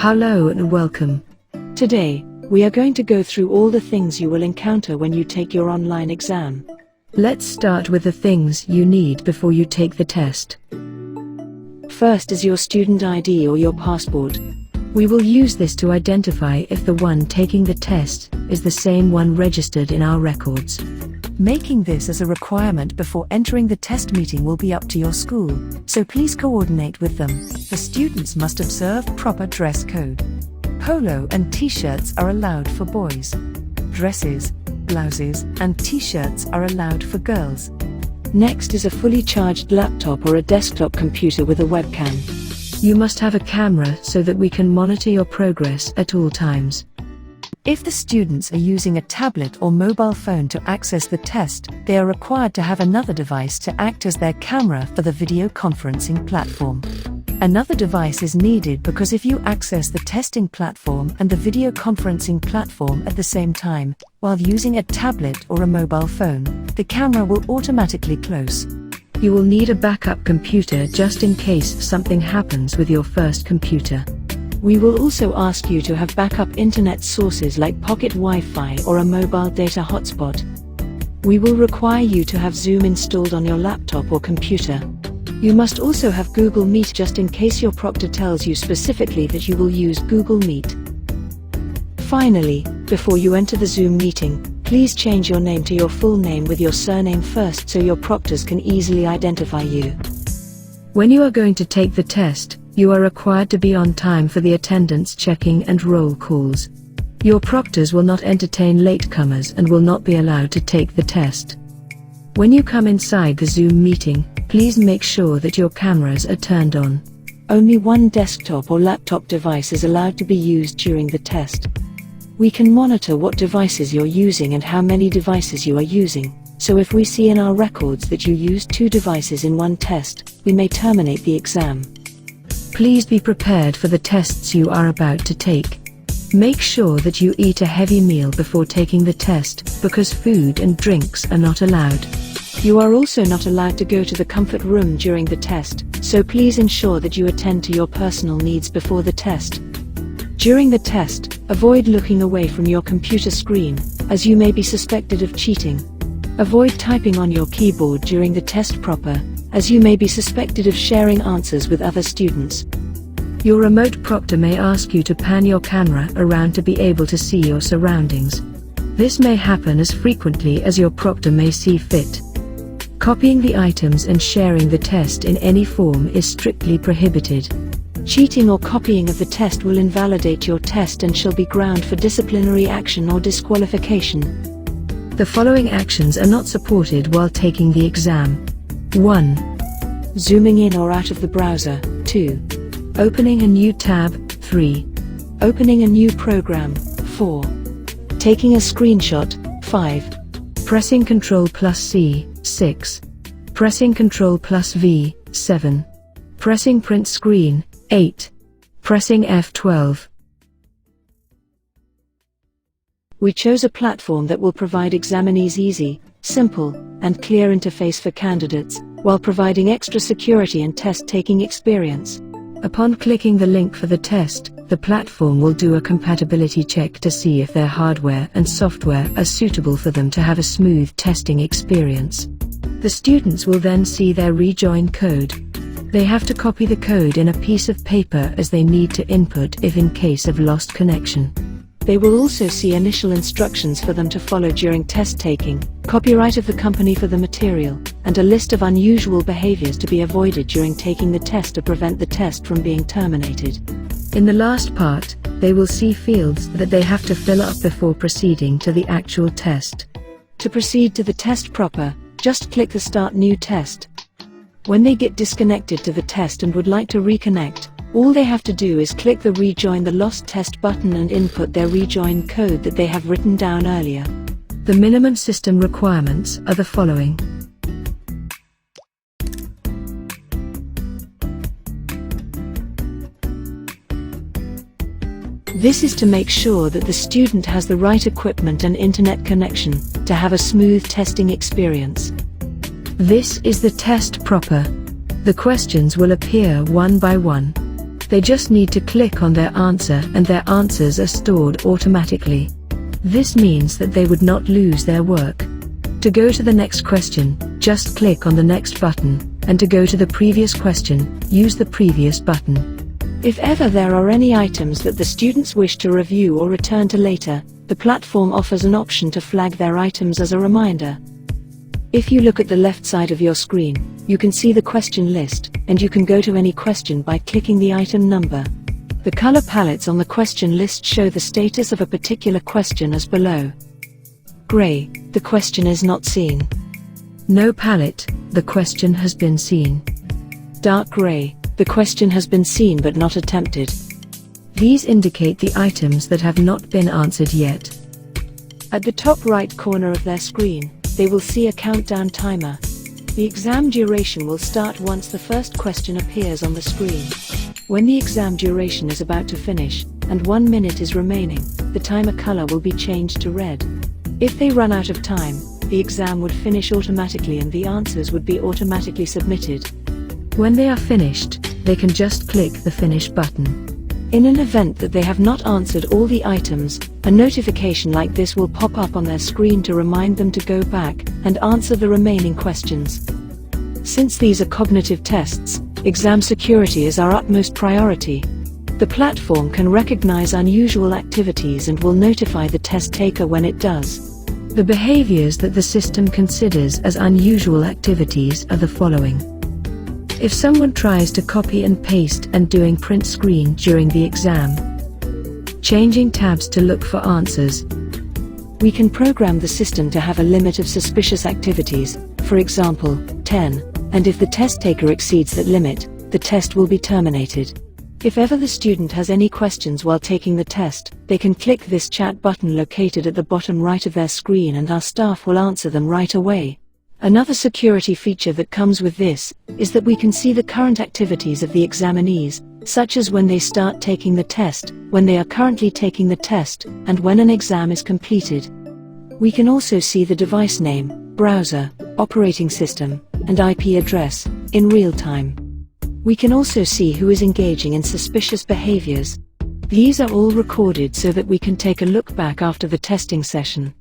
Hello and welcome. Today, we are going to go through all the things you will encounter when you take your online exam. Let's start with the things you need before you take the test. First is your student ID or your passport. We will use this to identify if the one taking the test is the same one registered in our records. Making this as a requirement before entering the test meeting will be up to your school, so please coordinate with them. The students must observe proper dress code. Polo and t-shirts are allowed for boys. Dresses, blouses, and t-shirts are allowed for girls. Next is a fully charged laptop or a desktop computer with a webcam. You must have a camera so that we can monitor your progress at all times. If the students are using a tablet or mobile phone to access the test, they are required to have another device to act as their camera for the video conferencing platform. Another device is needed because if you access the testing platform and the video conferencing platform at the same time, while using a tablet or a mobile phone, the camera will automatically close. You will need a backup computer just in case something happens with your first computer. We will also ask you to have backup internet sources like pocket Wi-Fi or a mobile data hotspot. We will require you to have Zoom installed on your laptop or computer. You must also have Google Meet just in case your proctor tells you specifically that you will use Google Meet. Finally, before you enter the Zoom meeting, please change your name to your full name with your surname first so your proctors can easily identify you. When you are going to take the test, you are required to be on time for the attendance checking and roll calls. Your proctors will not entertain latecomers and will not be allowed to take the test. When you come inside the Zoom meeting, please make sure that your cameras are turned on. Only one desktop or laptop device is allowed to be used during the test. We can monitor what devices you're using and how many devices you are using, so if we see in our records that you used 2 devices in one test, we may terminate the exam. Please be prepared for the tests you are about to take. Make sure that you eat a heavy meal before taking the test, because food and drinks are not allowed. You are also not allowed to go to the comfort room during the test, so please ensure that you attend to your personal needs before the test. During the test, avoid looking away from your computer screen, as you may be suspected of cheating. Avoid typing on your keyboard during the test proper, as you may be suspected of sharing answers with other students. Your remote proctor may ask you to pan your camera around to be able to see your surroundings. This may happen as frequently as your proctor may see fit. Copying the items and sharing the test in any form is strictly prohibited. Cheating or copying of the test will invalidate your test and shall be ground for disciplinary action or disqualification. The following actions are not supported while taking the exam. 1. Zooming in or out of the browser. 2. Opening a new tab. 3. Opening a new program. 4. Taking a screenshot. 5. Pressing Ctrl+C. 6. Pressing Ctrl+V. 7. Pressing print screen. 8. Pressing F12. We chose a platform that will provide examinees easy, simple, and clear interface for candidates, while providing extra security and test-taking experience. Upon clicking the link for the test, the platform will do a compatibility check to see if their hardware and software are suitable for them to have a smooth testing experience. The students will then see their rejoin code. They have to copy the code in a piece of paper as they need to input if in case of lost connection. They will also see initial instructions for them to follow during test taking, copyright of the company for the material, and a list of unusual behaviors to be avoided during taking the test to prevent the test from being terminated. In the last part, they will see fields that they have to fill up before proceeding to the actual test. To proceed to the test proper, just click the Start New Test. When they get disconnected to the test and would like to reconnect, all they have to do is click the Rejoin the Lost Test button and input their rejoin code that they have written down earlier. The minimum system requirements are the following. This is to make sure that the student has the right equipment and internet connection to have a smooth testing experience. This is the test proper. The questions will appear one by one. They just need to click on their answer and their answers are stored automatically. This means that they would not lose their work. To go to the next question, just click on the next button, and to go to the previous question, use the previous button. If ever there are any items that the students wish to review or return to later, the platform offers an option to flag their items as a reminder. If you look at the left side of your screen, you can see the question list, and you can go to any question by clicking the item number. The color palettes on the question list show the status of a particular question as below. Gray, the question is not seen. No palette, the question has been seen. Dark gray, the question has been seen but not attempted. These indicate the items that have not been answered yet. At the top right corner of their screen, they will see a countdown timer. The exam duration will start once the first question appears on the screen. When the exam duration is about to finish, and 1 minute is remaining, the timer color will be changed to red. If they run out of time, the exam would finish automatically and the answers would be automatically submitted. When they are finished, they can just click the Finish button. In an event that they have not answered all the items, a notification like this will pop up on their screen to remind them to go back and answer the remaining questions. Since these are cognitive tests, exam security is our utmost priority. The platform can recognize unusual activities and will notify the test taker when it does. The behaviors that the system considers as unusual activities are the following. If someone tries to copy and paste and doing print screen during the exam, changing tabs to look for answers. We can program the system to have a limit of suspicious activities, for example, 10, and if the test taker exceeds that limit, the test will be terminated. If ever the student has any questions while taking the test, they can click this chat button located at the bottom right of their screen and our staff will answer them right away. Another security feature that comes with this is that we can see the current activities of the examinees, such as when they start taking the test, when they are currently taking the test, and when an exam is completed. We can also see the device name, browser, operating system, and IP address in real time. We can also see who is engaging in suspicious behaviors. These are all recorded so that we can take a look back after the testing session.